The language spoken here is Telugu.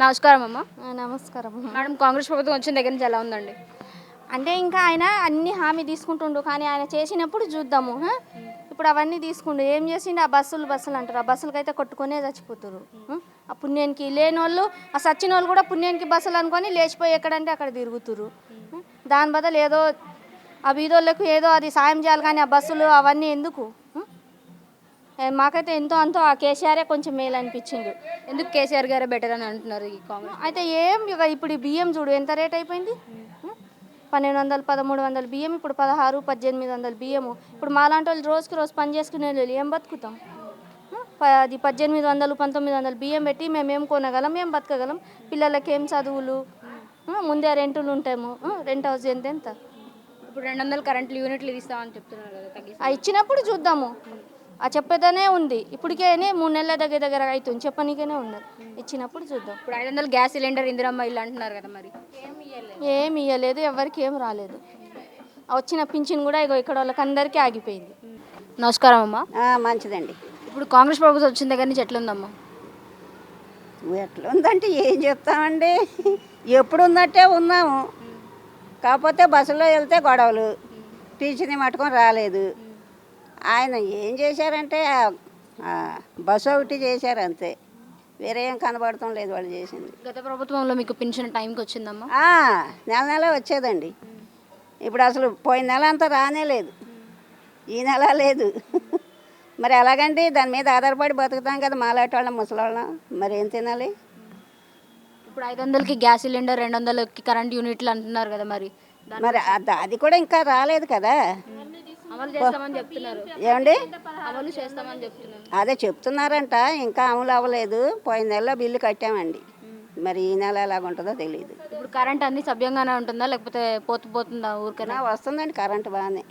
నమస్కారం అమ్మ. నమస్కారం. మేడం, కాంగ్రెస్ ప్రభుత్వం వచ్చిన దగ్గర నుంచి ఎలా ఉందండి? అంటే ఇంకా ఆయన అన్ని హామీ తీసుకుంటుండు, కానీ ఆయన చేసినప్పుడు చూద్దాము. ఇప్పుడు అవన్నీ తీసుకుండు, ఏం చేసిండు? ఆ బస్సులు అంటారు, ఆ బస్సులకైతే కొట్టుకునే చచ్చిపోతారు. ఆ పుణ్యానికి లేని వాళ్ళు, ఆ సచ్చిన వాళ్ళు కూడా పుణ్యానికి బస్సులు అనుకొని లేచిపోయి ఎక్కడంటే అక్కడ తిరుగుతురు. దాని బదులు ఏదో ఆ బీదోళ్ళకు ఏదో అది సాయం చేయాలి, కానీ ఆ బస్సులు అవన్నీ ఎందుకు? మాకైతే ఎంతో అంతో ఆ కేసీఆరే కొంచెం మేలు అనిపించిండు. ఎందుకు కేసీఆర్ గారే బెటర్ అని అంటున్నారు ఈ కాంగ్రెస్? అయితే ఏం ఇక ఇప్పుడు ఈ బియ్యం చూడు ఎంత రేట్ అయిపోయింది. 1200 1300 బియ్యం, ఇప్పుడు 16 1800 బియ్యము. ఇప్పుడు మాలాంటి వాళ్ళు రోజుకి రోజు పని చేసుకునే వాళ్ళు ఏం బతుకుతాం? అది 1800 1900 బియ్యం పెట్టి మేమేం కొనగలం, ఏం బతకగలం? పిల్లలకి ఏం చదువులు, ముందే రెంటులు ఉంటాము. రెంట్ హౌస్ ఎంత? ఇప్పుడు 200 కరెంట్ యూనిట్లు ఇస్తామని చెప్తున్నారు కదా, తగ్గిస్తా. ఇచ్చినప్పుడు చూద్దాము. ఆ చెప్పేదనే ఉంది, ఇప్పటికే 3 నెలల దగ్గర అవుతుంది, చెప్పనీకనే ఉన్నారు. ఇచ్చినప్పుడు చూద్దాం. ఇప్పుడు 500 గ్యాస్ సిలిండర్, ఇందిరమ్మ ఇల్లు అంటున్నారు కదా, మరి ఏమి ఇవ్వలేదు, ఎవరికి ఏం రాలేదు. వచ్చిన పింఛన్ కూడా ఇగో ఇక్కడ వాళ్ళకి అందరికీ ఆగిపోయింది. నమస్కారం అమ్మ. మంచిదండి. ఇప్పుడు కాంగ్రెస్ ప్రభుత్వం వచ్చిన దగ్గర నుంచి ఎట్లుందమ్మా? ఎట్లా ఉందంటే ఏం చెప్తామండి, ఎప్పుడు ఉన్నట్టే ఉన్నాము. కాకపోతే బస్సులో వెళ్తే గొడవలు, పింఛని మట్టుకొని రాలేదు. ఆయన ఏం చేశారంటే బస్సు ఒకటి చేశారు అంతే, వేరే ఏం కనబడటం లేదు వాళ్ళు చేసింది. గత ప్రభుత్వంలో మీకు పింఛన్ టైంకి వచ్చిందమ్మా? నెల వచ్చేదండి. ఇప్పుడు అసలు పోయిన నెల అంతా రానే లేదు, ఈ నెల లేదు. మరి ఎలాగండి, దాని మీద ఆధారపడి బతుకుతాం కదా మాలాంటి వాళ్ళం, ముసలాళ్ళం. మరి ఏం తినాలి? ఇప్పుడు 500కి గ్యాస్ సిలిండర్, 200కి కరెంట్ యూనిట్లు అంటున్నారు కదా, మరి అది కూడా ఇంకా రాలేదు కదా. అమలు చేస్తామని చెప్తున్నారు. ఏమండి? అమలు చేస్తామని చెప్తున్నారు. అదే చెప్తున్నారంట, ఇంకా అమలు అవ్వలేదు. పోయిన నెలలో బిల్లు కట్టామండి, మరి ఈ నెల ఎలాగుంటుందో తెలియదు. ఇప్పుడు కరెంట్ అన్ని సభ్యంగానే ఉంటుందా, లేకపోతే పోతుందా ఊరికైనా? వస్తుందండి కరెంట్ బాగానే.